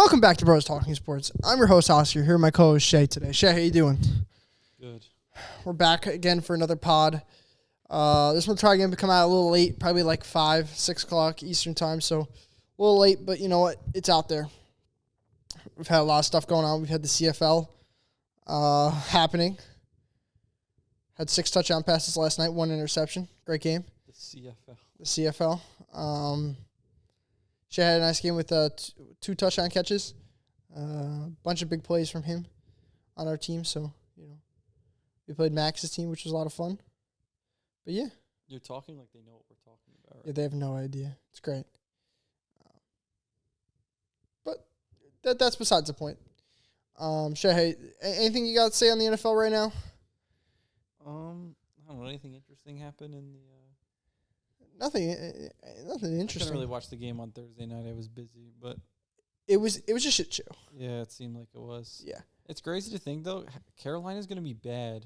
Welcome back to Bros Talking Sports. I'm your host, Oscar. Here with my co-host, Shea, today. Shea, how you doing? Good. We're back again for another pod. This one try again to come out a little late, probably like 5, 6 o'clock Eastern time, so a little late, but you know what? It's out there. We've had a lot of stuff going on. We've had the CFL happening. Had 6 touchdown passes last night, 1 interception. Great game. The CFL. The CFL. Shea had a nice game with 2 touchdown catches. Bunch of big plays from him on our team. So, you know, we played Max's team, which was a lot of fun. But, yeah. You're talking like they know what we're talking about. Right? Yeah, they have no idea. It's great. But that's besides the point. Shea, hey, anything you got to say on the NFL right now? I don't know. Anything interesting happened in the... Nothing interesting. I couldn't really watch the game on Thursday night. I was busy, but... It was a shit show. Yeah, it seemed like it was. Yeah. It's crazy to think, though, Carolina's going to be bad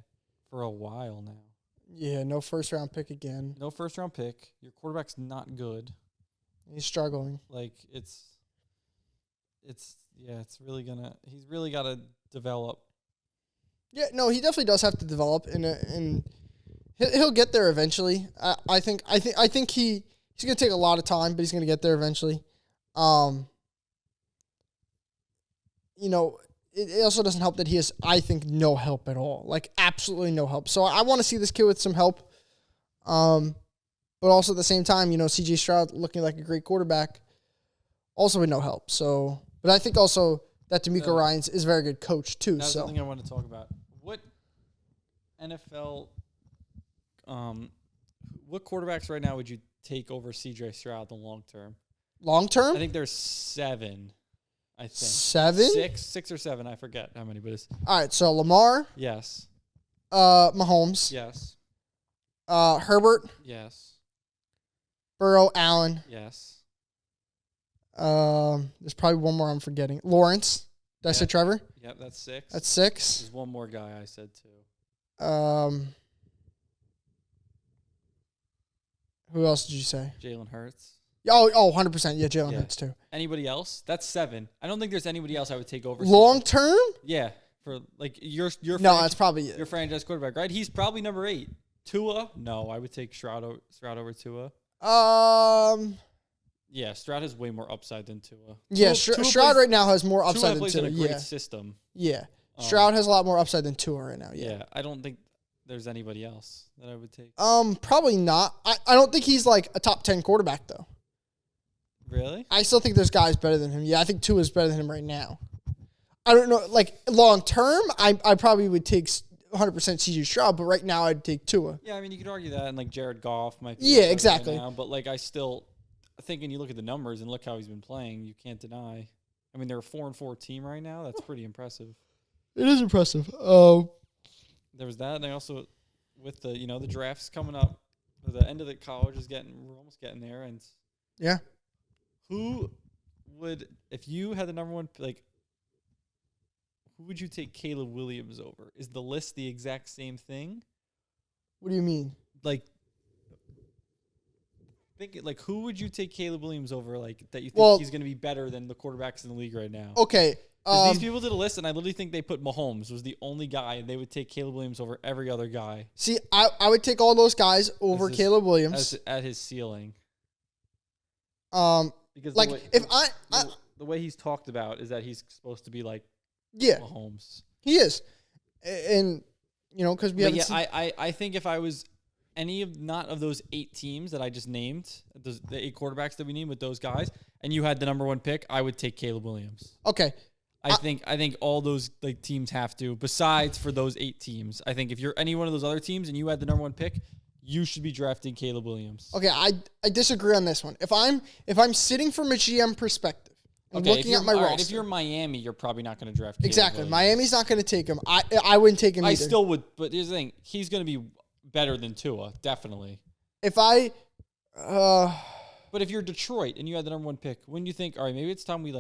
for a while now. Yeah, no first-round pick again. No first-round pick. Your quarterback's not good. He's struggling. Like, it's really going to... He's really got to develop. Yeah, no, he definitely does have to develop, and he'll get there eventually. I think he's gonna take a lot of time, but he's gonna get there eventually. You know, it also doesn't help that he has, I think, no help at all, like absolutely no help. So I want to see this kid with some help. But also at the same time, you know, C.J. Stroud looking like a great quarterback, also with no help. So, but I think also that D'Amico Ryans is a very good coach too. That's so something I want to talk about. What NFL, what quarterbacks right now would you take over C.J. Stroud in the long term? Long term? I think there's 7. I think 7? 6 or 7. I forget how many, but it's All right. So Lamar, yes, Mahomes, yes, Herbert, yes, Burrow, Allen. yes. There's probably one more I'm forgetting. Lawrence. Did I say Trevor? Yep, that's 6. That's 6. There's one more guy I said too. Who else did you say? Jalen Hurts. Oh, 100%. Yeah, Jalen Hurts too. Anybody else? That's 7. I don't think there's anybody else I would take over. Long term? Yeah, for like your No, that's probably it. your franchise quarterback, right? He's probably number 8. Tua? No, I would take Stroud over Tua. Yeah, Stroud has way more upside than Tua. Yeah, Stroud right now has more upside than plays Tua. in a great system. Yeah. Stroud has a lot more upside than Tua right now. Yeah, I don't think there's anybody else that I would take. Probably not. I don't think he's like a top 10 quarterback though. Really? I still think there's guys better than him. Yeah, I think Tua is better than him right now. I don't know, like long term, I probably would take 100% C.J. Stroud, but right now I'd take Tua. Yeah, I mean you could argue that, and like Jared Goff might be Yeah, exactly. right now, but like I think when you look at the numbers and look how he's been playing, you can't deny. I mean, they're a 4-4 team right now. That's pretty impressive. It is impressive. There was that, and they also with the the drafts coming up, the end of the college is we're almost getting there, and yeah. Who would, if you had the number 1, like, who would you take Caleb Williams over? Is the list the exact same thing? What do you mean? Like, who would you take Caleb Williams over? Like, that you think he's going to be better than the quarterbacks in the league right now? Okay. These people did a list, and I literally think they put Mahomes was the only guy, and they would take Caleb Williams over every other guy. See, I would take all those guys over Caleb Williams at his ceiling. Because like the way he's talked about is that he's supposed to be like Mahomes. He is, and because we haven't. I think if I was any of not of those 8 teams that I just named, the 8 quarterbacks that we named with those guys, and you had the number 1 pick, I would take Caleb Williams. Okay. I think all those like teams have to. Besides for those 8 teams, I think if you're any one of those other teams and you had the number 1 pick, you should be drafting Caleb Williams. Okay, I disagree on this one. If I'm sitting from a GM perspective and looking at my roster, if you're Miami, you're probably not going to draft Caleb exactly. Williams. Miami's not going to take him. I wouldn't take him either. I still would, but here's the thing: he's going to be better than Tua, definitely. If I, but if you're Detroit and you had the number 1 pick, wouldn't you think, all right, maybe it's time we go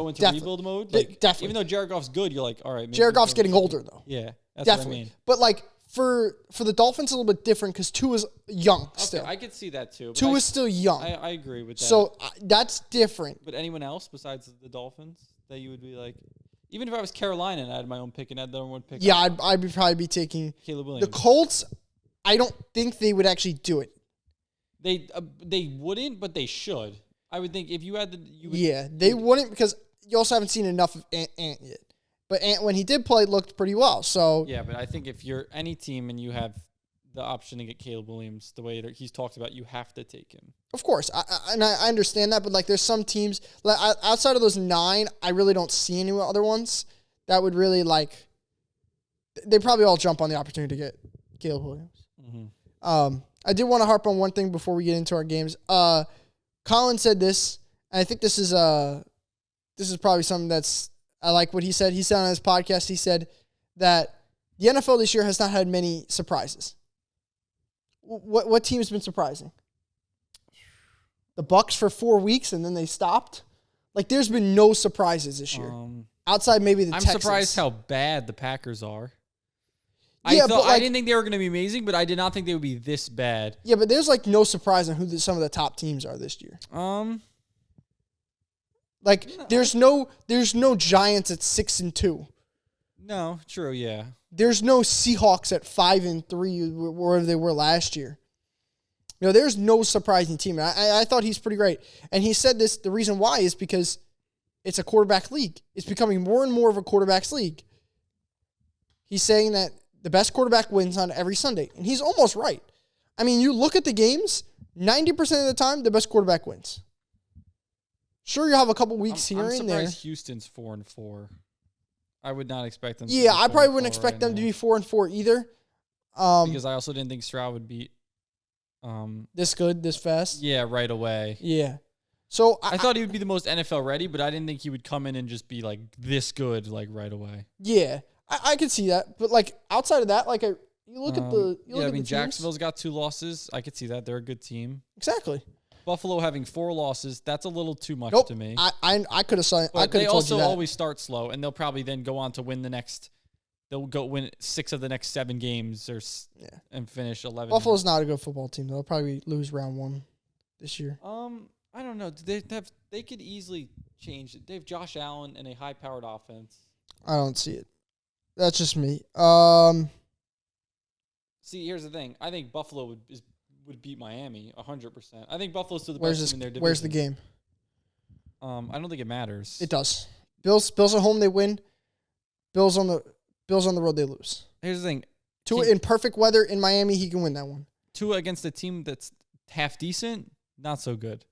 into rebuild mode? Like, definitely. Even though Jared Goff's good, you're like, all right. Maybe Jared Goff's getting older though. Yeah, that's definitely. what I mean. But like for the Dolphins, a little bit different because Tua's young still. I could see that too. Tua's still young. I agree with that. So that's different. But anyone else besides the Dolphins that you would be like, even if I was Carolina and I had my own pick and had the number one pick? Yeah, I'd probably be taking Caleb Williams. the Colts. I don't think they would actually do it. They wouldn't, but they should. I would think if you had they wouldn't because you also haven't seen enough of Ant yet. But Ant, when he did play, looked pretty well. So yeah, but I think if you're any team and you have the option to get Caleb Williams the way that he's talked about, you have to take him. Of course, I understand that, but like there's some teams like, outside of those 9, I really don't see any other ones that would really like. They probably all jump on the opportunity to get Caleb Williams. Mm-hmm. I did want to harp on one thing before we get into our games. Colin said this, and I think this is probably something that's I like what he said. He said on his podcast, he said that the NFL this year has not had many surprises. What team has been surprising? The Bucs for 4 weeks and then they stopped. Like there's been no surprises this year, outside maybe the Texans. I'm surprised how bad the Packers are. Yeah, I didn't think they were going to be amazing, but I did not think they would be this bad. Yeah, but there's like no surprise on who some of the top teams are this year. There's no Giants at 6-2. No, true, yeah. There's no Seahawks at 5-3 where they were last year. You know, there's no surprising team. And I thought he's pretty great. And he said this, the reason why is because it's a quarterback league. It's becoming more and more of a quarterback's league. He's saying that the best quarterback wins on every Sunday. And he's almost right. I mean, you look at the games, 90% of the time, the best quarterback wins. Sure, you have a couple weeks here and there. I'm surprised Houston's 4-4. I would not expect them to be I probably wouldn't expect them to be 4-4 either. Because I also didn't think Stroud would be this good, this fast. Yeah, right away. Yeah. So I thought he would be the most NFL ready, but I didn't think he would come in and just be like this good, like right away. Yeah, I could see that, but like outside of that, like you look at the Jacksonville's got 2 losses. I could see that they're a good team. Exactly. Buffalo having 4 losses, that's a little too much to me. I could have signed. But they also always start slow, and they'll probably then go on to win the next. They'll go win 6 of the next 7 games, and finish 11. Buffalo's not a good football team. They'll probably lose round 1 this year. I don't know. They could easily change it. They have Josh Allen and a high-powered offense. I don't see it. That's just me. See, here's the thing. I think Buffalo would beat Miami 100%. I think Buffalo's still the best team in their division. Where's the game? I don't think it matters. It does. Bills at home, they win. Bills on the road, they lose. Here's the thing. Tua in perfect weather in Miami, he can win that one. Tua against a team that's half decent, not so good.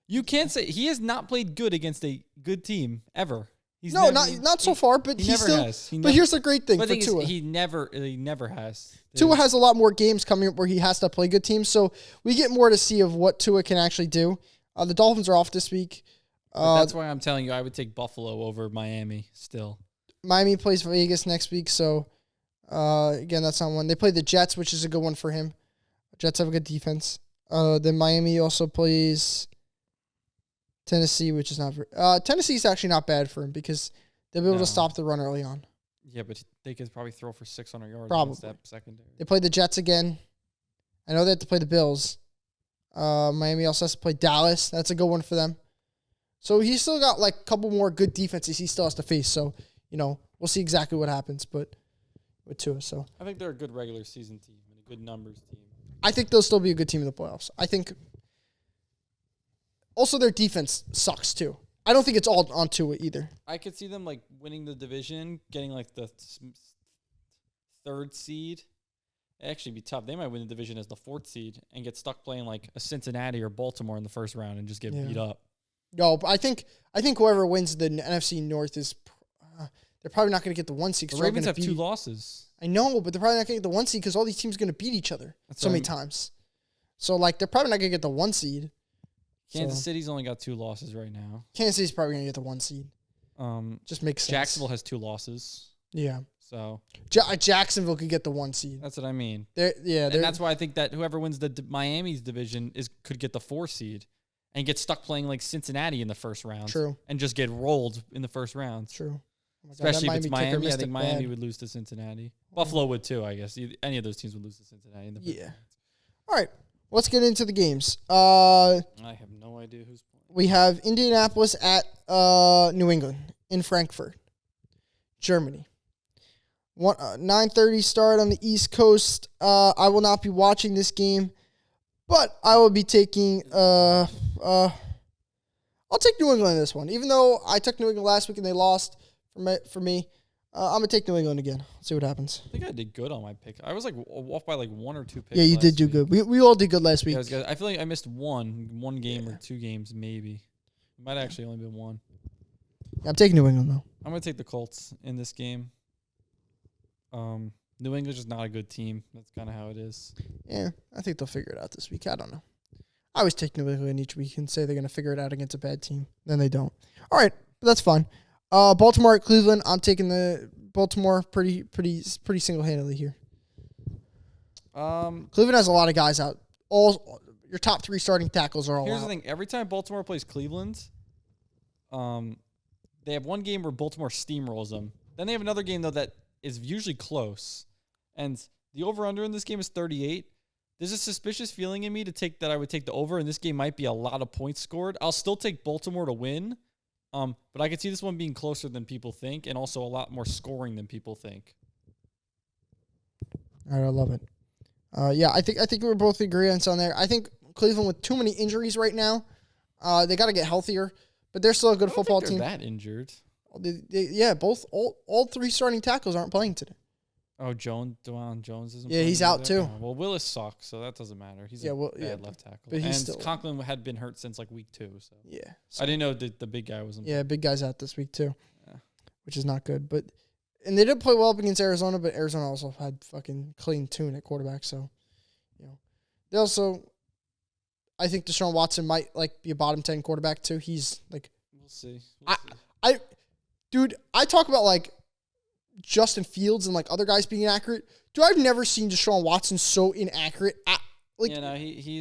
You can't say he has not played good against a good team ever. Not so far, but he never still has. But here's the great thing for Tua. He never has. Tua has a lot more games coming up where he has to play good teams, so we get more to see of what Tua can actually do. The Dolphins are off this week. That's why I'm telling you I would take Buffalo over Miami still. Miami plays Vegas next week, so again, that's not one. They play the Jets, which is a good one for him. Jets have a good defense. Then Miami also plays Tennessee, which is not very... Tennessee's actually not bad for him because they'll be able to stop the run early on. Yeah, but they could probably throw for 600 yards against that secondary. They play the Jets again. I know they have to play the Bills. Miami also has to play Dallas. That's a good one for them. So he's still got like a couple more good defenses he still has to face. So, we'll see exactly what happens, but with Tua. So I think they're a good regular season team and a good numbers team. I think they'll still be a good team in the playoffs. I think also their defense sucks too. I don't think it's all on Tua either. I could see them like winning the division, getting like the 3rd seed. It'd actually be tough. They might win the division as the 4th seed and get stuck playing like a Cincinnati or Baltimore in the first round and just get beat up. No, but I think whoever wins the NFC North is they're probably not going to get the 1 seed. The Ravens have 2 losses. I know, but they're probably not going to get the 1 seed because all these teams are going to beat each other many times. So like they're probably not going to get the 1 seed. Kansas City's only got 2 losses right now. Kansas City's probably going to get the 1 seed. Just makes sense. Jacksonville has 2 losses. Yeah. So Jacksonville could get the 1 seed. That's what I mean. And that's why I think that whoever wins the Miami's division could get the 4 seed and get stuck playing like Cincinnati in the first round. True. And just get rolled in the first round. True. Especially if it's Miami. I think Miami would lose to Cincinnati. Buffalo would too, I guess. Any of those teams would lose to Cincinnati in the first round. All right. Let's get into the games. I have no idea who's playing. We have Indianapolis at New England. in Frankfurt, Germany. 9:30 start on the East Coast. I will not be watching this game, but I will be taking I'll take New England in this one. Even though I took New England last week and they lost for me, I'm going to take New England again. See what happens. I think I did good on my pick. I was like off by like 1 or 2 picks. Yeah, you did do week. good. We all did good last week. Yeah, I feel like I missed one game or 2 games maybe. It might actually only been 1. Yeah, I'm taking New England though. I'm going to take the Colts in this game. New England's just not a good team. That's kind of how it is. Yeah, I think they'll figure it out this week. I don't know. I always take New England each week and say they're going to figure it out against a bad team. Then they don't. All right, but that's fine. Baltimore at Cleveland. I'm taking the Baltimore pretty single-handedly here. Cleveland has a lot of guys out. All your top 3 starting tackles are all Here's out. the thing. Every time Baltimore plays Cleveland, they have one game where Baltimore steamrolls them. Then they have another game, though, that is usually close. And the over-under in this game is 38. There's a suspicious feeling in me that I would take the over, and this game might be a lot of points scored. I'll still take Baltimore to win, but I could see this one being closer than people think and also a lot more scoring than people think. All right, I love it. Yeah, I think we're both in agreement on there. I think Cleveland with too many injuries right now, they got to get healthier, but they're still a good football team. They're that injured. All 3 starting tackles aren't playing today. Oh, Dwayne Jones isn't. Yeah, he's out too. Well, Willis sucks, so that doesn't matter. He's a bad left tackle. But he's still. Conklin had been hurt since like week 2. So yeah, I didn't know that the big guy wasn't. Yeah, big guy's out this week too, which is not good. And they did play well up against Arizona, but Arizona also had fucking clean tune at quarterback. So, they also, I think Deshaun Watson might be a bottom 10 quarterback too. He's like, we'll see. Dude, I talk about Justin Fields and other guys being inaccurate. Dude, I've never seen Deshaun Watson so inaccurate. He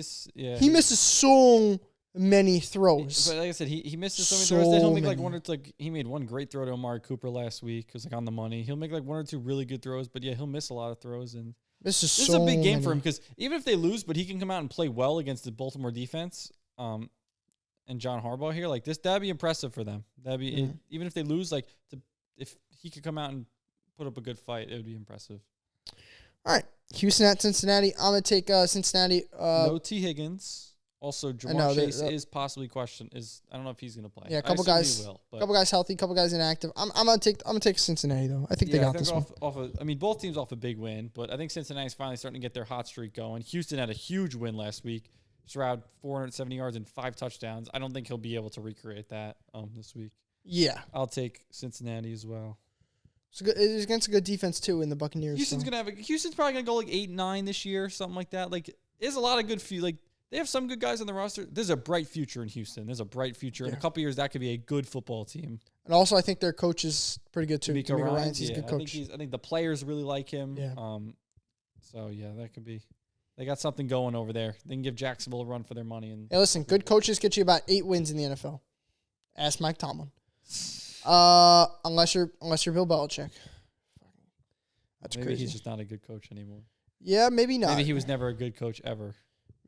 misses so many throws. But like I said, he misses so many throws. Then he'll make one or two. He made one great throw to Amari Cooper last week. It was on the money. He'll make 1 or 2 really good throws, but yeah, he'll miss a lot of throws. And this is a big game for him because even if they lose, but he can come out and play well against the Baltimore defense. And John Harbaugh here, that'd be impressive for them. That'd be even if they lose, if he could come out and put up a good fight, it would be impressive. All right, Houston at Cincinnati. I'm gonna take Cincinnati. No T. Higgins. Also, Jamar Chase is possibly questioned. I don't know if he's gonna play. Yeah, a couple guys. Couple guys healthy. Couple guys inactive. I'm gonna take Cincinnati though. I think they got this one. Both teams off a big win, but I think Cincinnati's finally starting to get their hot streak going. Houston had a huge win last week. Stroud 470 yards and 5 touchdowns. I don't think he'll be able to recreate that this week. Yeah, I'll take Cincinnati as well. It's against a good defense too in the Buccaneers. Houston's probably gonna go 8-9 this year, something like that. There's a lot of good they have some good guys on the roster. There's a bright future in Houston. There's a bright future. In a couple years, that could be a good football team. And also, I think their coach is pretty good too. DeMeco Ryans, he's a good coach. I think the players really like him. Yeah. So yeah, that could be. They got something going over there. They can give Jacksonville a run for their money. Hey, listen, good coaches get you about 8 wins in the NFL. Ask Mike Tomlin. Unless you're Bill Belichick. That's maybe crazy. He's just not a good coach anymore. Yeah, maybe not. Maybe he was never a good coach ever.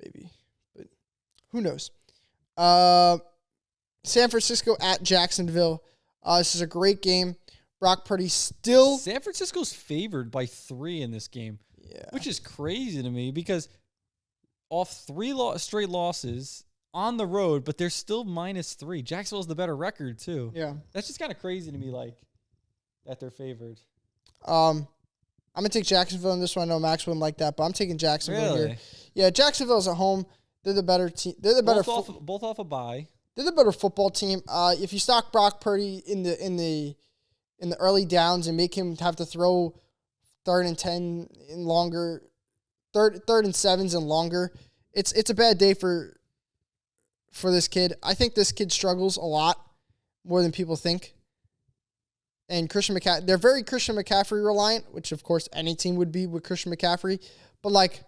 Maybe, but who knows? San Francisco at Jacksonville. This is a great game. Brock Purdy still. San Francisco's favored by 3 in this game. Yeah. Which is crazy to me because off 3 straight losses on the road, but they're still -3. Jacksonville's the better record too. Yeah. That's just kind of crazy to me, that they're favored. I'm gonna take Jacksonville in this one. I know Max wouldn't like that, but I'm taking Jacksonville Really? here. Yeah, Jacksonville's at home. They're the better team. They're the better. Both off a bye. They're the better football team. If you stock Brock Purdy in the early downs and make him have to throw 3rd and 10 and longer, third and 7s and longer, it's a bad day for this kid. I think this kid struggles a lot more than people think. And they're very Christian McCaffrey reliant, which of course any team would be with Christian McCaffrey. But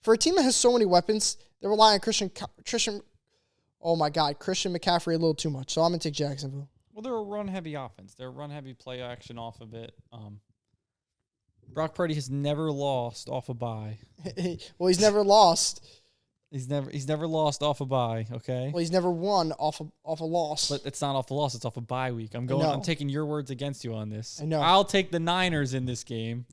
for a team that has so many weapons, they rely on Christian. Oh my God, Christian McCaffrey a little too much. So I'm gonna take Jacksonville. Well, they're a run-heavy offense. They're a run-heavy play action off of it. Brock Purdy has never lost off a bye. Well, he's never lost He's never lost off a bye, okay? Well, he's never won off a loss. But it's not off a loss, it's off a bye week. I'm taking your words against you on this. I know. I'll take the Niners in this game.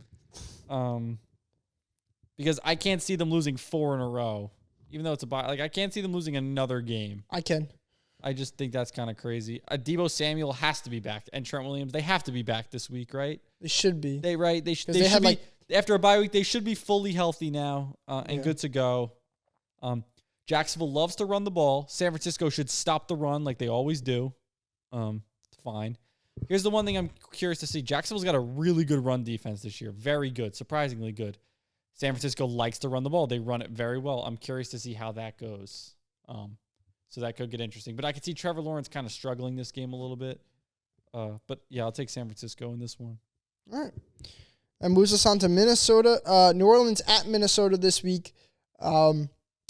Because I can't see them losing 4 in a row. Even though it's a bye. Like, I can't see them losing another game. I can. I just think that's kind of crazy. Deebo Samuel has to be back, and Trent Williams, they have to be back this week, right? They should be. They should be, after a bye week, they should be fully healthy now and good to go. Jacksonville loves to run the ball. San Francisco should stop the run like they always do. Fine. Here's the one thing I'm curious to see. Jacksonville's got a really good run defense this year. Very good. Surprisingly good. San Francisco likes to run the ball. They run it very well. I'm curious to see how that goes. So that could get interesting. But I could see Trevor Lawrence kind of struggling this game a little bit. But, yeah, I'll take San Francisco in this one. All right. That moves us on to Minnesota. New Orleans at Minnesota this week.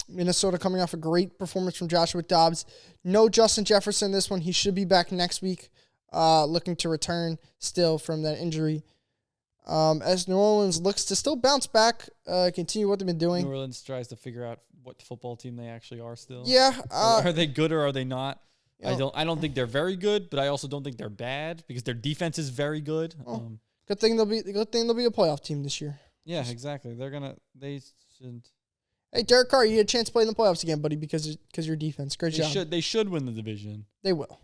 Minnesota coming off a great performance from Joshua Dobbs. No Justin Jefferson this one. He should be back next week, looking to return still from that injury. As New Orleans looks to still bounce back, continue what they've been doing. New Orleans tries to figure out what football team they actually are still. Yeah. Are they good or are they not? You know, I don't think they're very good, but I also don't think they're bad because their defense is very good. Good thing they'll be a playoff team this year. Yeah, exactly. They should. Hey, Derek Carr, you had a chance to play in the playoffs again, buddy, because your defense. Great job. They should win the division. They will.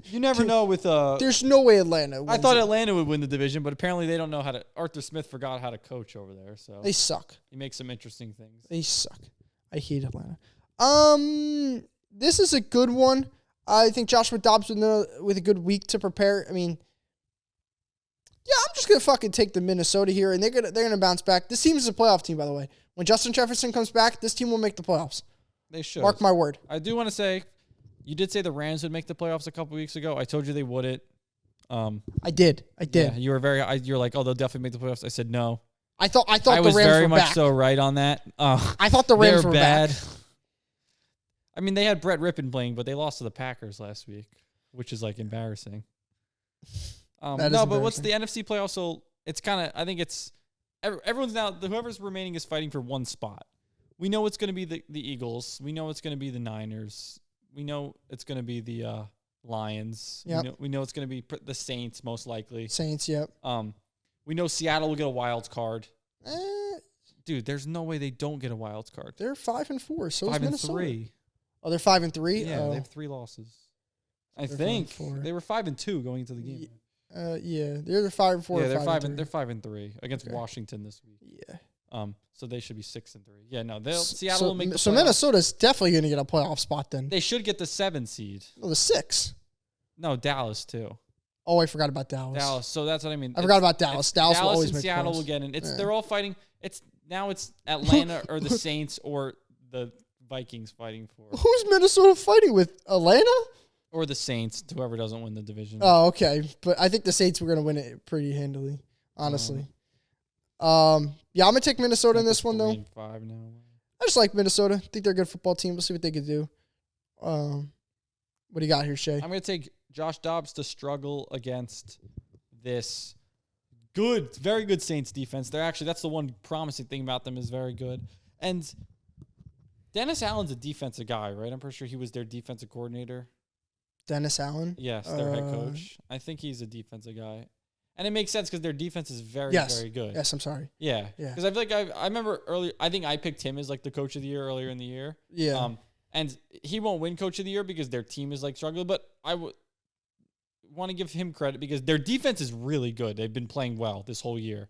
You never know with There's no way Atlanta wins. I thought Atlanta would win the division, but apparently they don't know how to. Arthur Smith forgot how to coach over there, so they suck. He makes some interesting things. They suck. I hate Atlanta. This is a good one. I think Joshua Dobbs with a good week to prepare. I mean, yeah, I'm just gonna fucking take the Minnesota here, and they're gonna bounce back. This team is a playoff team, by the way. When Justin Jefferson comes back, this team will make the playoffs. They should. Mark my word. I do want to say, you did say the Rams would make the playoffs a couple weeks ago. I told you they wouldn't. I did. Yeah, you were you're like, oh, they'll definitely make the playoffs. I said no. I thought I the Rams was very were much back. so right on that. I thought the Rams were bad. back. I mean, they had Brett Rippon playing, but they lost to the Packers last week, which is like embarrassing. But what's the NFC playoffs? So it's kind of, I think it's everyone's now, whoever's remaining is fighting for one spot. We know it's going to be the Eagles. We know it's going to be the Niners. We know it's going to be the Lions. Yep. We know it's going to be the Saints most likely. Saints, yep. We know Seattle will get a wild card. Dude, there's no way they don't get a wild card. They're 5-4. So is Minnesota. 5-3. Oh, they're 5-3. Yeah, they have 3 losses. I think 5-4. they were 5-2 going into the game. Yeah, they're 5-4. Yeah, they're 5-3 against Washington this week. Yeah. So they should be 6-3. Yeah, no, Seattle will make the playoffs. So Minnesota's definitely going to get a playoff spot then. They should get the 7 seed. No, the 6. No, Dallas too. Oh, I forgot about Dallas. So that's what I mean. I forgot about Dallas. Dallas will always and make Seattle playoffs. will get in. They're all fighting. It's Atlanta or the Saints or the Vikings fighting for. Who's Minnesota fighting with? Atlanta? Or the Saints, whoever doesn't win the division. Oh, okay. But I think the Saints were going to win it pretty handily, honestly. Yeah, I'm going to take Minnesota in this one, though. 5 now. I just like Minnesota. I think they're a good football team. We'll see what they can do. What do you got here, Shea? I'm going to take Josh Dobbs to struggle against this very good Saints defense. That's the one promising thing about them is very good. And Dennis Allen's a defensive guy, right? I'm pretty sure he was their defensive coordinator. Dennis Allen? Yes, their head coach. I think he's a defensive guy. And it makes sense because their defense is very, very good. Yes, I'm sorry. Yeah. Because I feel like I remember earlier, I think I picked him as like the coach of the year earlier in the year. Yeah. And he won't win coach of the year because their team is like struggling, but I would want to give him credit because their defense is really good. They've been playing well this whole year.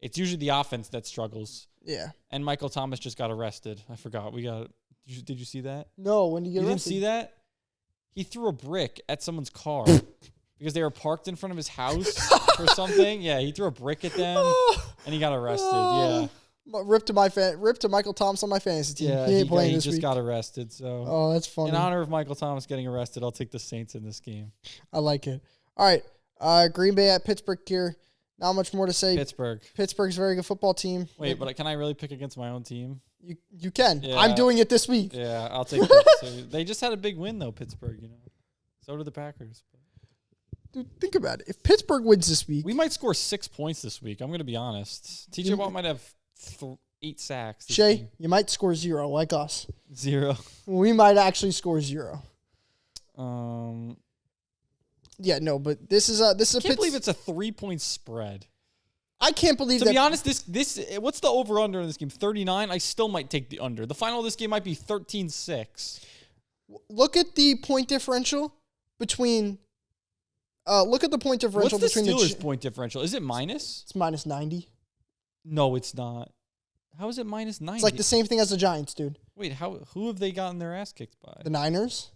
It's usually the offense that struggles. Yeah. And Michael Thomas just got arrested. I forgot. Did you see that? No, when did you get arrested? You didn't see that? He threw a brick at someone's car because they were parked in front of his house or something. Yeah, he threw a brick at them and he got arrested. Yeah. Rip to Michael Thomas on my fantasy team. Yeah, he ain't playing this week. He just got arrested. So, that's funny. In honor of Michael Thomas getting arrested, I'll take the Saints in this game. I like it. All right, Green Bay at Pittsburgh here. Not much more to say. Pittsburgh's a very good football team. Wait, but can I really pick against my own team? You can. Yeah. I'm doing it this week. Yeah, I'll take it. They just had a big win though, Pittsburgh. So did the Packers. Dude, think about it. If Pittsburgh wins this week, we might score 6 points this week. I'm going to be honest. TJ Watt might have 8 sacks. this Shea, game. you might score 0 like us. 0. We might actually score 0. Um, Yeah, no, but this is a can't believe it's a 3-point spread. I can't believe To that. be honest, this what's the over under in this game? 39. I still might take the under. The final of this game might be 13-6. Look at the point differential between. Look at the point differential What's the between Steelers' point differential? Is it minus? It's minus 90. No, it's not. How is it minus 90? It's like the same thing as the Giants, dude. Wait, who have they gotten their ass kicked by? The Niners.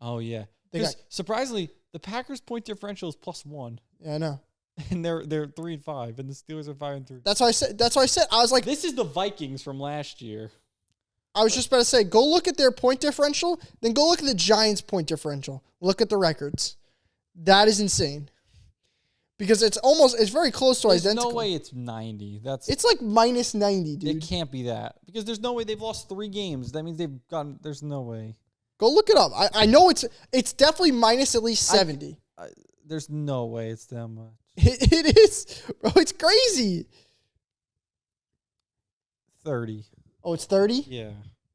Oh yeah. They Because got- surprisingly, the Packers' point differential is +1, Yeah, I know. and they're 3-5, and the Steelers are 5-3. That's why I said. I was like, This is the Vikings from last year. I was just about to say, go look at their point differential, then go look at the Giants' point differential. Look at the records. That is insane. Because it's very close to There's identical. no way it's 90. It's like minus 90, It dude. can't be that because there's no way they've lost 3 games. That means they've gotten. There's no way. Go look it up. I know it's definitely minus at least 70. There's no way it's that much. It is, bro. It's crazy. 30. Oh, it's 30? Yeah.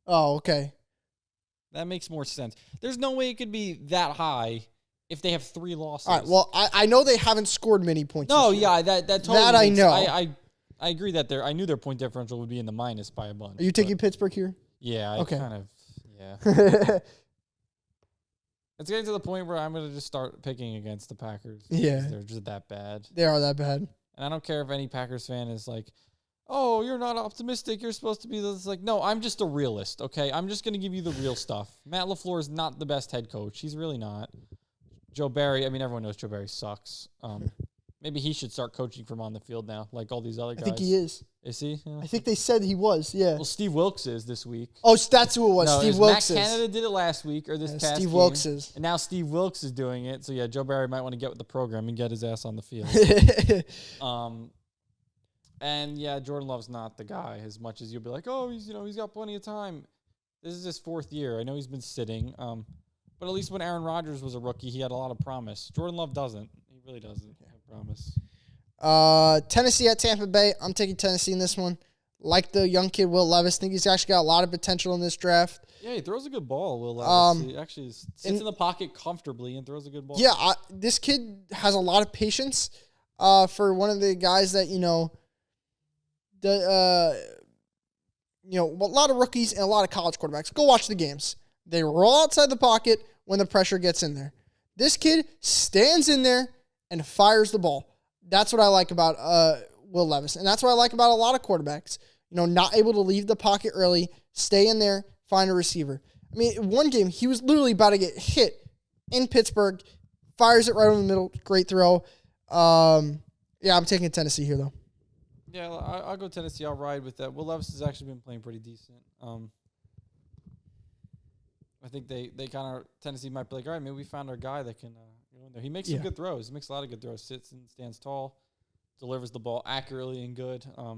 Oh, okay. That makes more sense. There's no way it could be that high if they have 3 losses. All right. Well, I know they haven't scored many points. no, this year. yeah, that totally That I makes- know. I agree that I knew their point differential would be in the minus by a bunch. Are you but taking Pittsburgh here? Yeah, I Okay. kind of. Yeah. It's getting to the point where I'm going to just start picking against the Packers. because Yeah. They're just that bad. They are that bad. And I don't care if any Packers fan is like, oh, you're not optimistic. You're supposed to be this. Like, no, I'm just a realist, okay? I'm just going to give you the real stuff. Matt LaFleur is not the best head coach. He's really not. Joe Barry, I mean, everyone knows Joe Barry sucks. Maybe he should start coaching from on the field now, like all these other guys. I think he is. Is he? Yeah. I think they said he was. Yeah. Well, Steve Wilkes is this week. Oh, that's who it was. No, Steve it was Wilkes Matt is. Canada did it last week or this past Steve game. Wilkes is. And now Steve Wilkes is doing it. So, yeah, Joe Barry might want to get with the program and get his ass on the field. And, yeah, Jordan Love's not the guy as much as you'll be like, oh, he's got plenty of time. This is his 4th year. I know he's been sitting. But at least when Aaron Rodgers was a rookie, he had a lot of promise. Jordan Love doesn't. He really doesn't have promise. Tennessee at Tampa Bay. I'm taking Tennessee in this one. Like the young kid Will Levis. Think he's actually got a lot of potential in this draft. Yeah, he throws a good ball, Will Levis. He actually sits and- in the pocket comfortably and throws a good ball. Yeah, this kid has a lot of patience. For one of the guys that a lot of rookies and a lot of college quarterbacks. Go watch the games. They roll outside the pocket when the pressure gets in there. This kid stands in there and fires the ball. That's what I like about Will Levis, and that's what I like about a lot of quarterbacks. Not able to leave the pocket early, stay in there, find a receiver. I mean, one game he was literally about to get hit in Pittsburgh, fires it right over the middle, great throw. Yeah, I'm taking Tennessee here though. Yeah, I'll go Tennessee. I'll ride with that. Will Levis has actually been playing pretty decent. I think they kind of Tennessee might be like, all right, maybe we found our guy that can go in there. He makes some good throws. He makes a lot of good throws. Sits and stands tall, delivers the ball accurately and good. I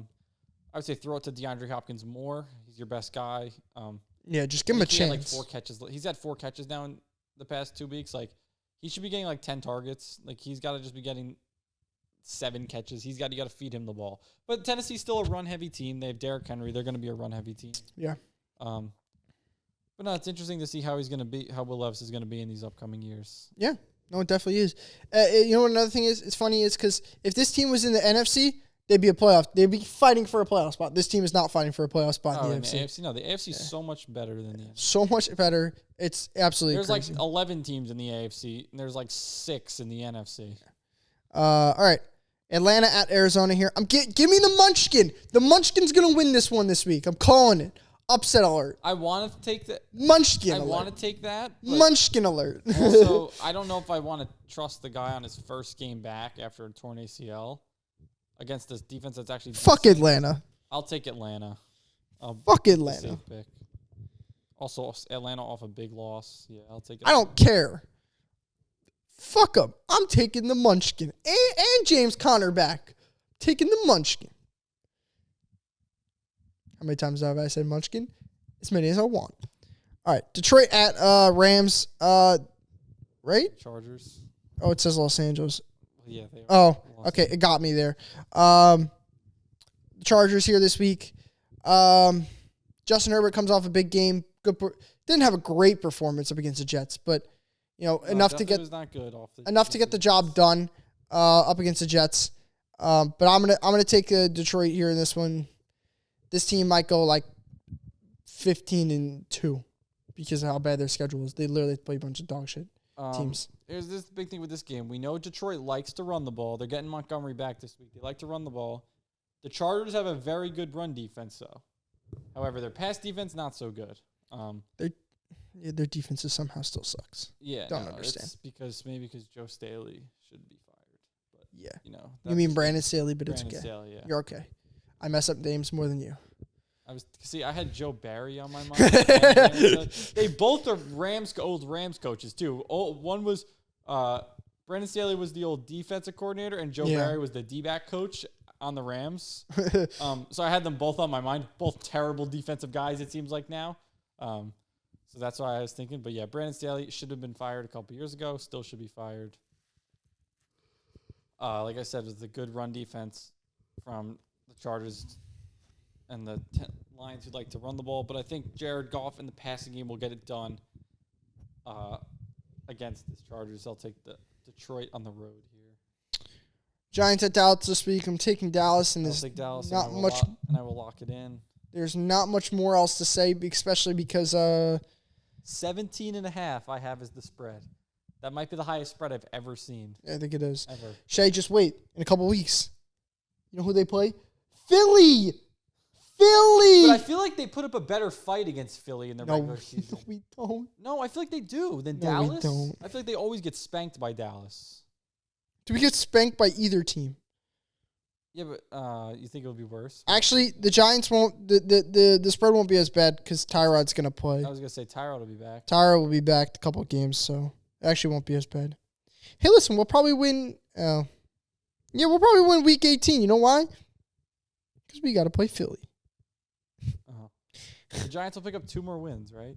would say throw it to DeAndre Hopkins more. He's your best guy. Yeah, just give him a he had, chance. 4 catches. He's had 4 catches now in the past 2 weeks. Like he should be getting 10 targets. Like he's got to just be getting 7 catches. You got to feed him the ball. But Tennessee's still a run-heavy team. They have Derrick Henry. They're going to be a run-heavy team. Yeah. But no, it's interesting to see how how Will Levis is going to be in these upcoming years. Yeah. No, it definitely is. What another thing is? It's funny is because if this team was in the NFC, they'd be a playoff. They'd be fighting for a playoff spot. This team is not fighting for a playoff spot in the AFC. The AFC, no, the AFC is so much better than the NFC. So much better. It's absolutely There's crazy. 11 teams in the AFC, and there's 6 in the NFC. All right. Atlanta at Arizona here. Give me the Munchkin. The Munchkin's going to win this one this week. I'm calling it. Upset alert. I wanted to take that. Munchkin I alert. want to take that. Munchkin alert. Also, I don't know if I want to trust the guy on his first game back after a torn ACL against this defense that's actually Fuck decent. Atlanta. I'll take Atlanta. Fuck Safe Atlanta. pick. Also, Atlanta off a big loss. Yeah, I'll take it. I don't care. Fuck them. I'm taking the Munchkin. And James Conner back. Taking the Munchkin. How many times have I said Munchkin? As many as I want. All right. Detroit at Rams. Right? Chargers. Oh, it says Los Angeles. Yeah, they are. Oh, okay. It got me there. Chargers here this week. Justin Herbert comes off a big game. Didn't have a great performance up against the Jets, but enough to get was not good off the job done up against the Jets. But I'm gonna take Detroit here in this one. This team might go like 15-2 because of how bad their schedule is. They literally play a bunch of dog shit teams. There's this big thing with this game. We know Detroit likes to run the ball. They're getting Montgomery back this week. They like to run the ball. The Chargers have a very good run defense, though. However, their pass defense not so good. Their defense somehow still sucks. Yeah, don't understand. It's because Joe Staley should be fired. But yeah, you mean Brandon Staley, but Brandon it's okay. Staley, yeah. You're okay. I mess up names more than you. I had Joe Barry on my mind. They both are old Rams coaches too. One was Brandon Staley was the old defensive coordinator, and Joe Barry was the D-back coach on the Rams. So I had them both on my mind. Both terrible defensive guys, it seems like now. So that's why I was thinking. But yeah, Brandon Staley should have been fired a couple years ago. Still should be fired. Like I said, it was the good run defense from the Chargers and the Lions who like to run the ball. But I think Jared Goff in the passing game will get it done against the Chargers. I'll take the Detroit on the road here. Giants at Dallas this week. I'm taking Dallas, and I'll take Dallas, not much. And I will lock it in. There's not much more else to say, especially because 17.5 I have as the spread. That might be the highest spread I've ever seen. I think it is. Ever. Shea, just wait. In a couple weeks. You know who they play? Philly! Philly! But I feel like they put up a better fight against Philly in the regular season. No, we don't. No, I feel like they do than No, Dallas. we don't. I feel like they always get spanked by Dallas. Do we get spanked by either team? Yeah, but you think it would be worse? Actually, the Giants won't. The spread won't be as bad because Tyrod's gonna play. I was gonna say Tyrod will be back. Tyrod will be back a couple of games, so it actually won't be as bad. Hey, listen, we'll probably win. Yeah, we'll probably win Week 18. You know why? Because we got to play Philly. The Giants will pick up 2 more wins, right?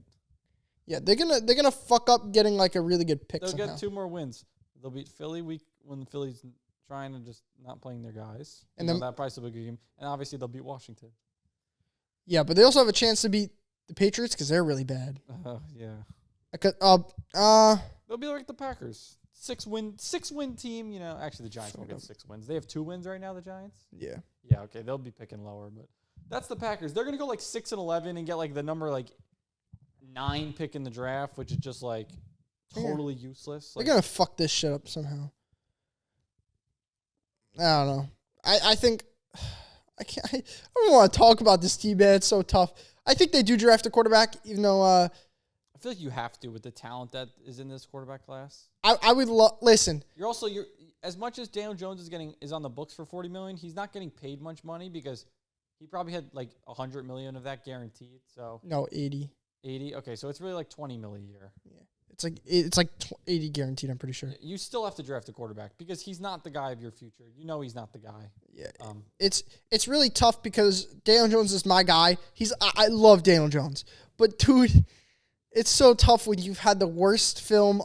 Yeah, they're gonna fuck up getting like a really good pick. They'll somehow. get 2 more wins. They'll beat Philly when the Philly's trying to just not playing their guys. And then that probably will be a good game. And obviously they'll beat Washington. Yeah, but they also have a chance to beat the Patriots because they're really bad. Yeah. They'll be like the Packers. 6-win team, Actually, the Giants won't get 6 wins. They have 2 wins right now, the Giants? Yeah. Yeah, okay. They'll be picking lower, but that's the Packers. They're going to go like 6-11 and get like the number like 9 pick in the draft, which is just like totally useless. They're going to fuck this shit up somehow. I don't know. I think I can't. I don't want to talk about this team, man. It's so tough. I think they do draft a quarterback, even though I feel like you have to with the talent that is in this quarterback class. I would listen. You're as much as Daniel Jones is on the books for $40 million. He's not getting paid much money because he probably had like $100 million of that guaranteed. So no, 80. 80. Okay, so it's really like $20 million a year. Yeah. It's like 80 guaranteed, I'm pretty sure. You still have to draft a quarterback because he's not the guy of your future. You know he's not the guy. Yeah. It's really tough because Daniel Jones is my guy. I love Daniel Jones. But dude, it's so tough when you've had the worst film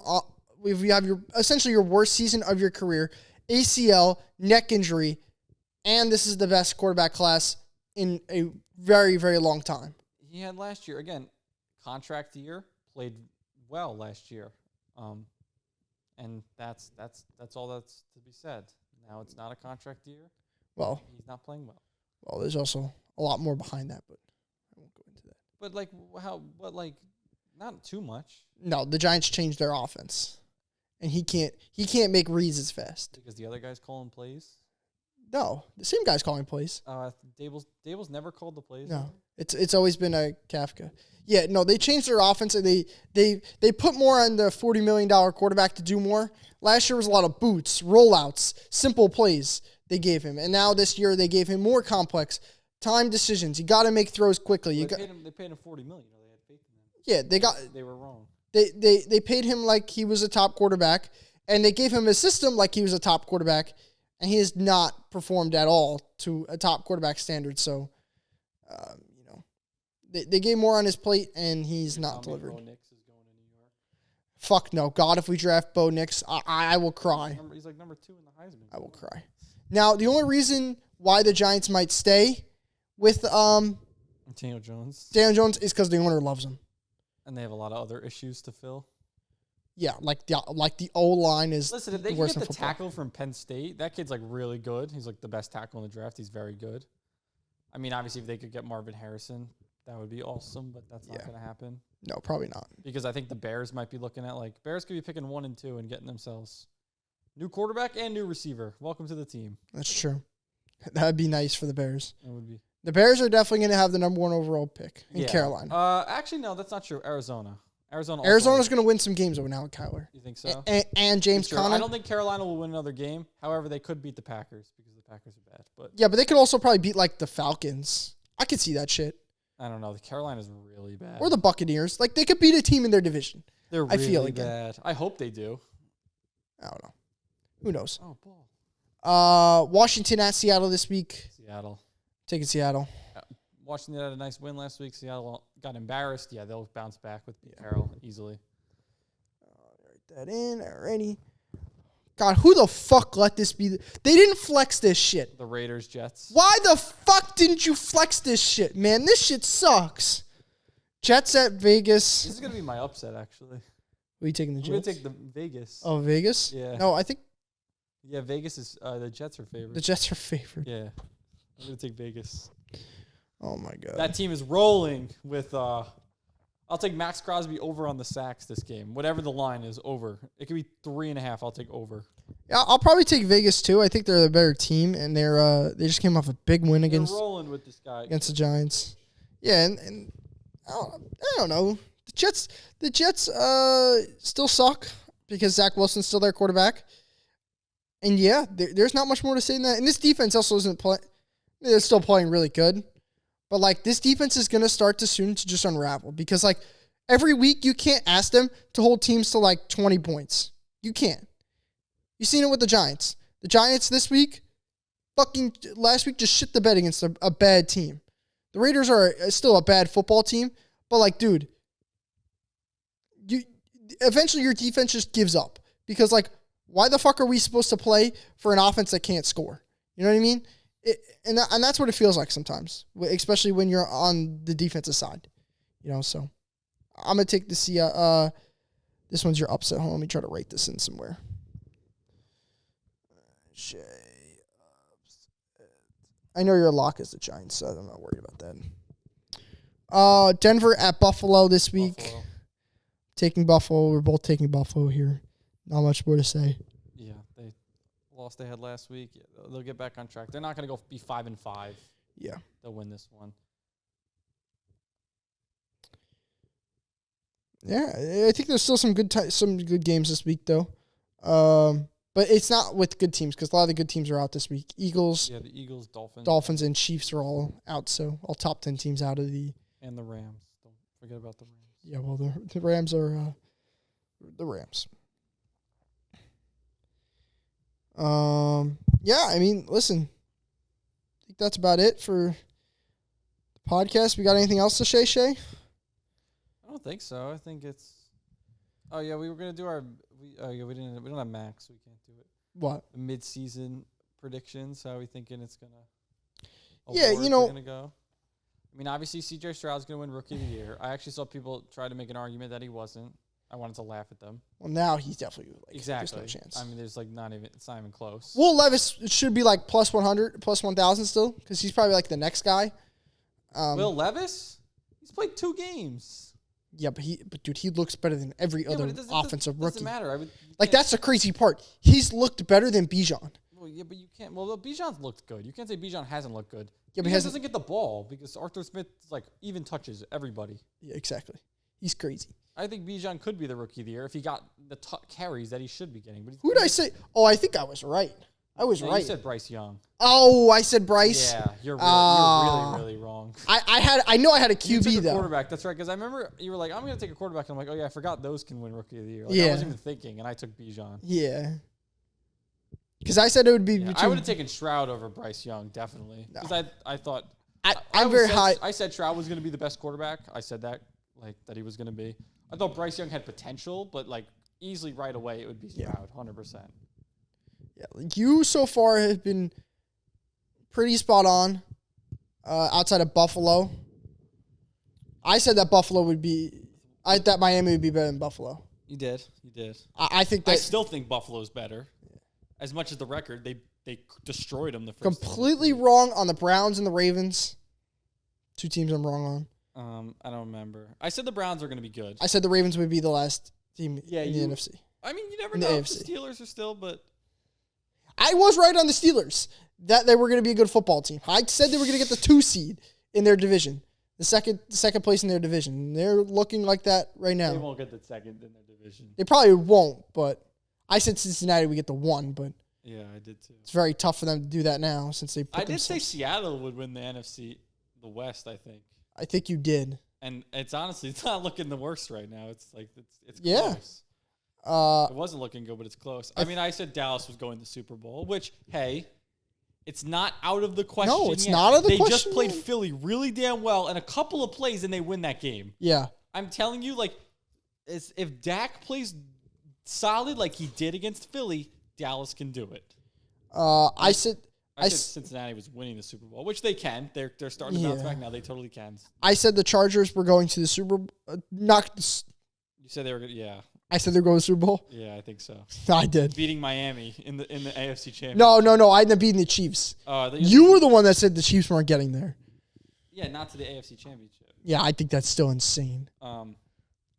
if you have essentially your worst season of your career, ACL, neck injury, and this is the best quarterback class in a very, very long time. He had last year, again, contract year, played well last year, and that's all that's to be said. Now it's not a contract year. Well, he's not playing well. Well, there's also a lot more behind that, but I won't go into that. But not too much. No, the Giants changed their offense, and he can't make reads as fast because the other guy's calling plays. No, the same guy's calling plays. Dable's never called the plays. No, it's always been a Kafka. Yeah, no, they changed their offense and they put more on the $40 million quarterback to do more. Last year was a lot of boots, rollouts, simple plays they gave him, and now this year they gave him more complex time decisions. You got to make throws quickly. They paid him $40 million. They had faith in him. Yeah, they were wrong. They paid him like he was a top quarterback, and they gave him a system like he was a top quarterback. And he has not performed at all to a top quarterback standard. So, they gave more on his plate, and he's not delivered. Bo Nix is going to New York. Fuck no. God, if we draft Bo Nix, I will cry. He's like number 2 in the Heisman. I will cry. Now, the only reason why the Giants might stay with Daniel Jones. Daniel Jones is because the owner loves him. And they have a lot of other issues to fill. Yeah, like the O-line is. Listen, if they can worse get than the football. tackle from Penn State, that kid's like really good. He's like the best tackle in the draft. He's very good. I mean, obviously, if they could get Marvin Harrison, that would be awesome, but that's not going to happen. No, probably not. Because I think the Bears might be looking at, like, Bears could be picking 1 and 2 and getting themselves new quarterback and new receiver. Welcome to the team. That's true. That'd be nice for the Bears. It would be. The Bears are definitely going to have the number 1 overall pick in Carolina. Actually, no, that's not true. Arizona. Arizona's going to win some games over now with Kyler. You think so? And James Conner. I don't think Carolina will win another game. However, they could beat the Packers because the Packers are bad. But yeah, but they could also probably beat like the Falcons. I could see that shit. I don't know. The Carolina's really bad. Or the Buccaneers. Like they could beat a team in their division. They're really I feel like bad. I hope they do. I don't know. Who knows? Oh, ball. Washington at Seattle this week. Seattle. Taking Seattle. Washington had a nice win last week. Seattle got embarrassed. Yeah, they'll bounce back with Carroll easily. Write that in already. God, who the fuck let this be? They didn't flex this shit. The Raiders, Jets. Why the fuck didn't you flex this shit, man? This shit sucks. Jets at Vegas. This is going to be my upset, actually. Are you taking the Jets? I'm going to take the Vegas. Oh, Vegas? Yeah. No, I think. Yeah, Vegas is, the Jets are favored. The Jets are favored. Yeah. I'm going to take Vegas. Oh, my God. That team is rolling with, I'll take Max Crosby over on the sacks this game. Whatever the line is, over. It could be 3.5. I'll take over. Yeah, I'll probably take Vegas too. I think they're the better team, and they just came off a big win They're against rolling with this guy against the Giants. Yeah, and I don't know. The Jets still suck because Zach Wilson's still their quarterback. And yeah, there's not much more to say than that. And this defense also isn't playing. They're still playing really good. But, like, this defense is going to start to soon to just unravel. Because, like, every week you can't ask them to hold teams to, like, 20 points. You can't. You've seen it with the Giants. The Giants this week, fucking last week, just shit the bed against a bad team. The Raiders are still a bad football team. But, like, dude, eventually your defense just gives up. Because, like, why the fuck are we supposed to play for an offense that can't score? You know what I mean? And that's what it feels like sometimes, especially when you're on the defensive side, you know. So I'm gonna take this one's your upset. Hold on, let me try to write this in somewhere. Shea upset. I know your lock is the Giants, so I'm not worried about that. Denver at Buffalo this week. Buffalo. Taking Buffalo. We're both taking Buffalo here. Not much more to say. Yeah, they loss they had last week. Yeah, they'll get back on track. They're not going to go be 5-5. Yeah, they'll win this one. Yeah, I think there's still some good games this week though. But it's not with good teams because a lot of the good teams are out this week. Eagles, yeah, the Eagles, Dolphins, and Chiefs are all out. So all top 10 teams out of the and the Rams. Don't forget about the Rams. Yeah, well the Rams are the Rams. Yeah, I mean, listen, I think that's about it for the podcast. We got anything else to say, Shea? I don't think so. I think it's. Oh yeah, we were gonna do our. We don't have Max, so we can't do it. What? The mid-season predictions. How are we thinking it's gonna? Yeah, you know. Gonna go. I mean, obviously, C.J. Stroud's gonna win Rookie of the Year. I actually saw people try to make an argument that he wasn't. I wanted to laugh at them. Well, now he's definitely exactly. There's no chance. I mean, there's like not even. It's not even close. Will Levis should be like plus 100, plus 1,000 still because he's probably like the next guy. Will Levis? He's played 2 games. Yeah, but dude, he looks better than every other offensive rookie. Doesn't matter. Like that's the crazy part. He's looked better than Bijan. Well, yeah, but you can't. Well, Bijan's looked good. You can't say Bijan hasn't looked good. Yeah, but he doesn't get the ball because Arthur Smith like even touches everybody. Yeah, exactly. He's crazy. I think Bijan could be the Rookie of the Year if he got the carries that he should be getting. But who did I say? Oh, I think I was right. I was right. You said Bryce Young. Oh, I said Bryce. Yeah, you're really, really wrong. I know I had a QB you took a though. Quarterback. That's right. Because I remember you were like, I'm going to take a quarterback. And I'm like, oh yeah, I forgot those can win Rookie of the Year. Like, I wasn't even thinking, and I took Bijan. Yeah. Because I said it would be. Yeah, I would have taken Stroud over Bryce Young, definitely. Because No. I thought I'm very high. I said Stroud was going to be the best quarterback. I said that he was going to be. I thought Bryce Young had potential, but like easily right away it would be Stroud, 100%. Yeah, you so far have been pretty spot on. Outside of Buffalo, I said that Buffalo would be. I thought Miami would be better than Buffalo. You did. I think that I still think Buffalo's better. As much as the record, they destroyed them the first completely wrong on the Browns and the Ravens. 2 teams I'm wrong on. I don't remember. I said the Browns are going to be good. I said the Ravens would be the last team in the NFC. I mean, you never In know the if the AFC. Steelers are still, but I was right on the Steelers that they were going to be a good football team. I said they were going to get the 2 seed in their division, the second place in their division. They're looking like that right now. they won't get the second in their division. They probably won't, but I said Cincinnati would get the 1, but Yeah, I did too. it's very tough for them to do that now since they put I did say themselves- Seattle would win the NFC, the West, I think. I think you did. And it's honestly, it's not looking the worst right now. It's like it's Yeah. close. Uh, It wasn't looking good, but it's close. I mean, I said Dallas was going to the Super Bowl, which, hey, it's not out of the question. No, it's yet. not out of the They question just played yet. Philly really damn well, and a couple of plays, and they win that game. yeah. I'm telling you, like, if Dak plays solid like he did against Philly, Dallas can do it. I said I said Cincinnati was winning the Super Bowl, which they can. They're starting to bounce Yeah. back now. They totally can. I said the Chargers were going to the Super Bowl. You said they were good. Yeah, I said they were going to the Super Bowl. yeah, I think so. I did. Beating Miami in the AFC Championship. No. I ended up beating the Chiefs. You were the one that said the Chiefs weren't getting there. Yeah, not to the AFC Championship. Yeah, I think that's still insane. Who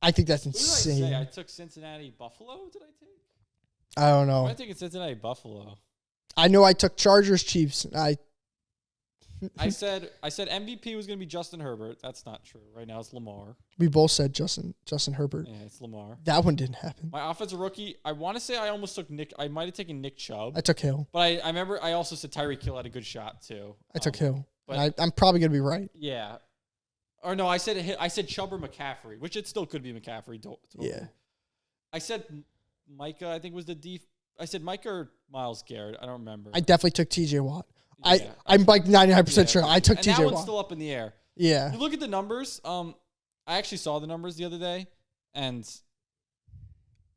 I think that's did I insane. say? I took Cincinnati, Buffalo. Did I take? I don't know. I think it's Cincinnati, Buffalo. I know I took Chargers, Chiefs. I said MVP was going to be Justin Herbert. That's not true. Right now it's Lamar. We both said Justin Herbert. Yeah, it's Lamar. That one didn't happen. My offensive rookie, I want to say I almost took Nick. I might have taken Nick Chubb. I took Hill. But I remember I also said Tyreek Hill had a good shot too. I took Hill. but- I'm probably gonna be right. Yeah. Or no, I said Chubb or McCaffrey, which it still could be McCaffrey. Yeah. I said Micah, I think was the def. I said Micah or Miles Garrett. I don't remember. I definitely took T.J. Watt. Yeah. I'm like 99% Yeah. sure. I took And T.J. that one's Watt. still up in the air. Yeah. You look at the numbers. I actually saw the numbers the other day, and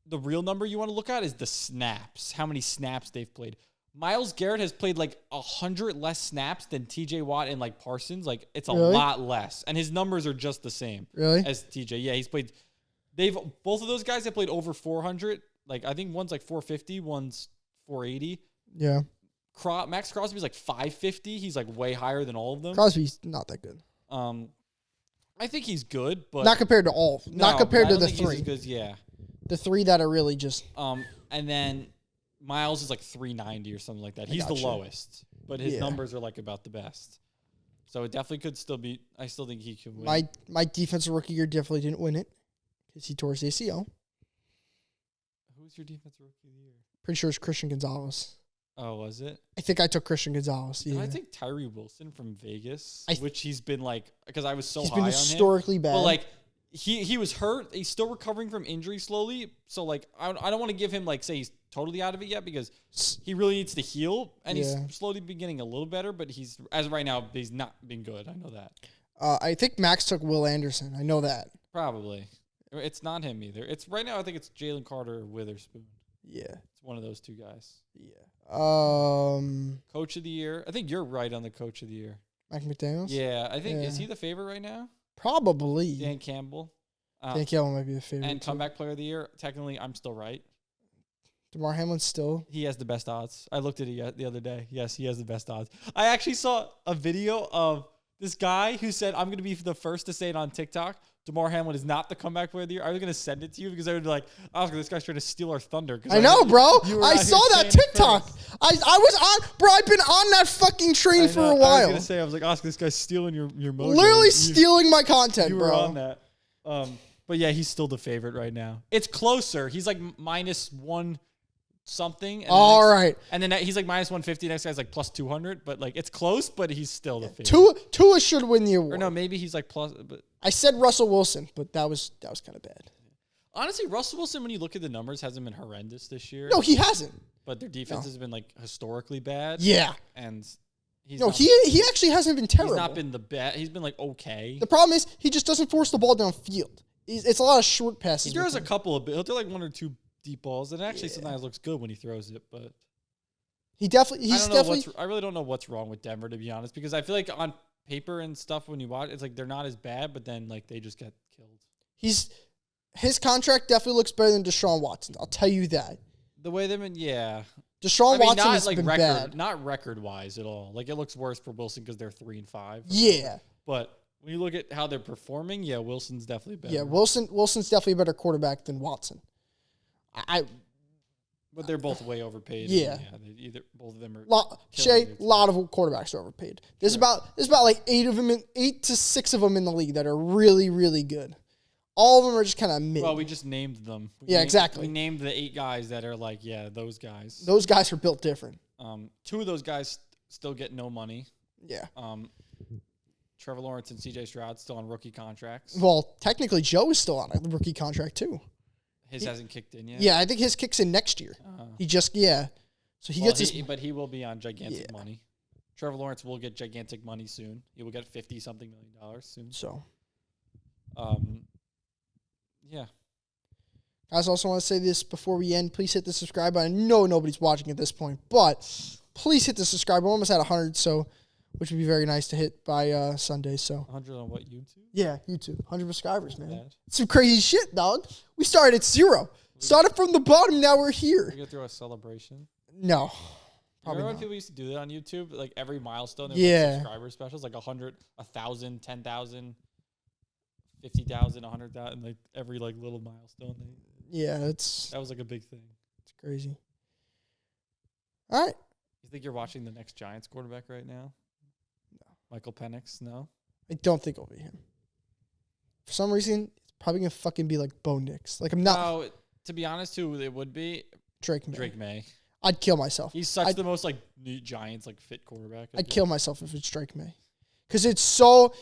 the real number you want to look at is the snaps. How many snaps they've played. Miles Garrett has played like 100 less snaps than T.J. Watt and like Parsons. Like it's a Really? lot less, and his numbers are just the same Really? as T.J. Yeah, he's played. Both of those guys have played over 400. Like I think one's like 450, one's 480. Yeah. Max Crosby's like 550. He's like way higher than all of them. Crosby's not that good. I think he's good, but Not compared to all. No, Not compared I to don't the think he's three. as good as- yeah. The 3 that are really just. And then Miles is like 390 or something like that. He's the gotcha. lowest, but his Yeah. numbers are like about the best. So it definitely could still be. I still think he can win. My defensive rookie year definitely didn't win it because he tore his ACL. Who's your defensive rookie of the year? Pretty sure it's Christian Gonzalez. Oh, was it? I think I took Christian Gonzalez. Did Yeah. I take Tyree Wilson from Vegas, I- which he's been like because I was so He's high been on him. historically bad. But like he was hurt. He's still recovering from injury slowly. So like I don't want to give him like say he's totally out of it yet because he really needs to heal and Yeah. he's slowly been getting a little better. But he's as of right now he's not been good. I know that I think Max took Will Anderson. I know that. probably it's not him either. It's right now I think it's Jalen Carter or Witherspoon. Yeah. It's one of those two guys. Yeah. Coach of the year. I think you're right on the coach of the year. Mike McDaniels? Yeah, I think is Yeah. he the favorite right now? Probably. Dan Campbell. Dan Campbell might be the favorite. And too. comeback player of the year. Technically, I'm still right. DeMar Hamlin's still. He has the best odds. I looked at it the other day. Yes, he has the best odds. I actually saw a video of this guy who said, I'm going to be the first to say it on TikTok. DeMar Hamlin is not the comeback player of the year. I was going to send it to you because I would be like, Oscar, this guy's trying to steal our thunder. 'Cause I know, bro. you were I out here saw that saying it TikTok. first. I was on, bro. I've been on that fucking train for a I was while. going to say, I was like, Oscar, this guy's stealing your mojo. Literally You- stealing my content, You bro. were on that. But yeah, he's still the favorite right now. It's closer. He's like minus one something. And All right. And then he's like minus 150. Next guy's like plus 200. But like it's close, but he's still the favorite. Tua should win the award. Or no, maybe he's like plus. But I said Russell Wilson, but that was kind of bad. honestly, Russell Wilson, when you look at the numbers, hasn't been horrendous this year. No, he hasn't. But their defense No. has been like historically bad. Yeah. And he's No, not, he actually hasn't been terrible. he's not been the best. He's been like okay. The problem is he just doesn't force the ball downfield. It's a lot of short passes. He throws a with him. couple of. He'll throw like one or two deep balls, and it actually sometimes looks good when he throws it. But He's definitely. I really don't know what's wrong with Denver, to be honest, because I feel like on paper and stuff when you watch, it's like they're not as bad, but then like they just get killed. His contract definitely looks better than Deshaun Watson. I'll tell you that. The way they've been, yeah. Deshaun Watson not has like been record, bad. not record wise at all. Like it looks worse for Wilson because they're 3-5. Yeah. But when you look at how they're performing, yeah, Wilson's definitely better. Yeah, Wilson's definitely a better quarterback than Watson. But they're both way overpaid. Yeah. Both of them are. Shea, a lot of quarterbacks are overpaid. There's about like 8 to 6 of them in the league that are really, really good. All of them are just kind of mid. Well, we just named them. Exactly. We named the 8 guys that are like, yeah, those guys. Those guys are built different. 2 of those guys still get no money. Yeah. Trevor Lawrence and CJ Stroud still on rookie contracts. Well, technically, Joe is still on a rookie contract too. His hasn't kicked in yet. Yeah, I think his kicks in next year. So he gets his. But he will be on gigantic money. Trevor Lawrence will get gigantic money soon. He will get $50-something million soon. So. Yeah. Guys, I also want to say this before we end. Please hit the subscribe button. I know nobody's watching at this point, but please hit the subscribe. We're almost at 100, which would be very nice to hit by Sunday. So 100 on what, YouTube? Yeah, YouTube. 100 subscribers, man. Bad. Some crazy shit, dog. We started at 0. Started from the bottom. Now we're here. We go through a celebration. Remember No. Probably when not. people used to do that on YouTube? Like every milestone, there Yeah. was subscriber specials, like 100, 1,000, 10,000, 50,000, 100,000, like every like little milestone. Yeah, That was like a big thing. it's crazy. All right. You think you're watching the next Giants quarterback right now? No. Michael Penix? No. I don't think it'll be him. For some reason, it's probably going to fucking be like Bo Nix. Like, I'm not No, to be honest, who it would be Drake May. Drake May. I'd kill myself. He's such the most like new Giants like fit quarterback. I'd kill myself if it's Drake May. Because it's so...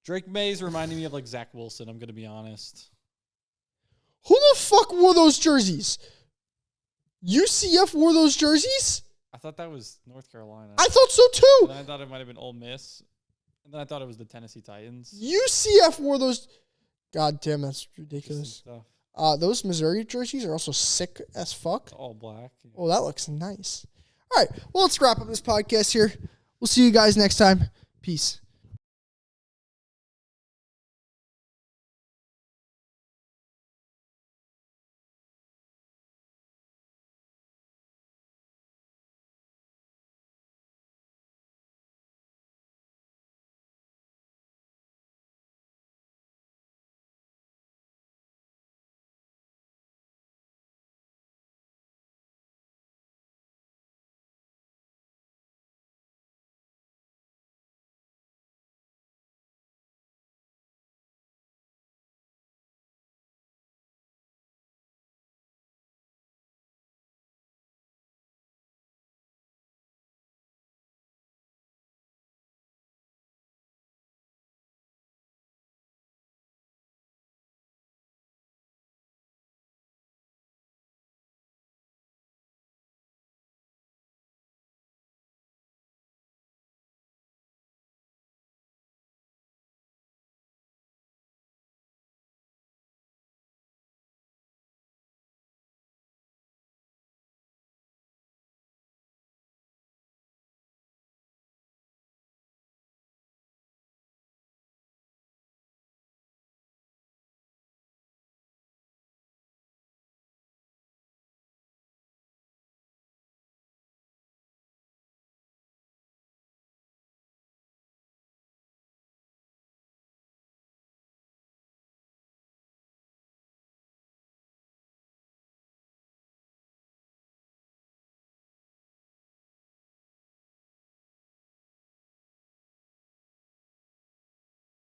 Drake May's reminding me of like Zach Wilson. I'm gonna be honest. Who the fuck wore those jerseys? UCF wore those jerseys? I thought that was North Carolina. I thought so too. And then I thought it might have been Ole Miss. And then I thought it was the Tennessee Titans. UCF wore those. God damn, that's ridiculous. Stuff. Those Missouri jerseys are also sick as fuck. It's all black. Yeah. Oh, that looks nice. All right, well, let's wrap up this podcast here. We'll see you guys next time. Peace.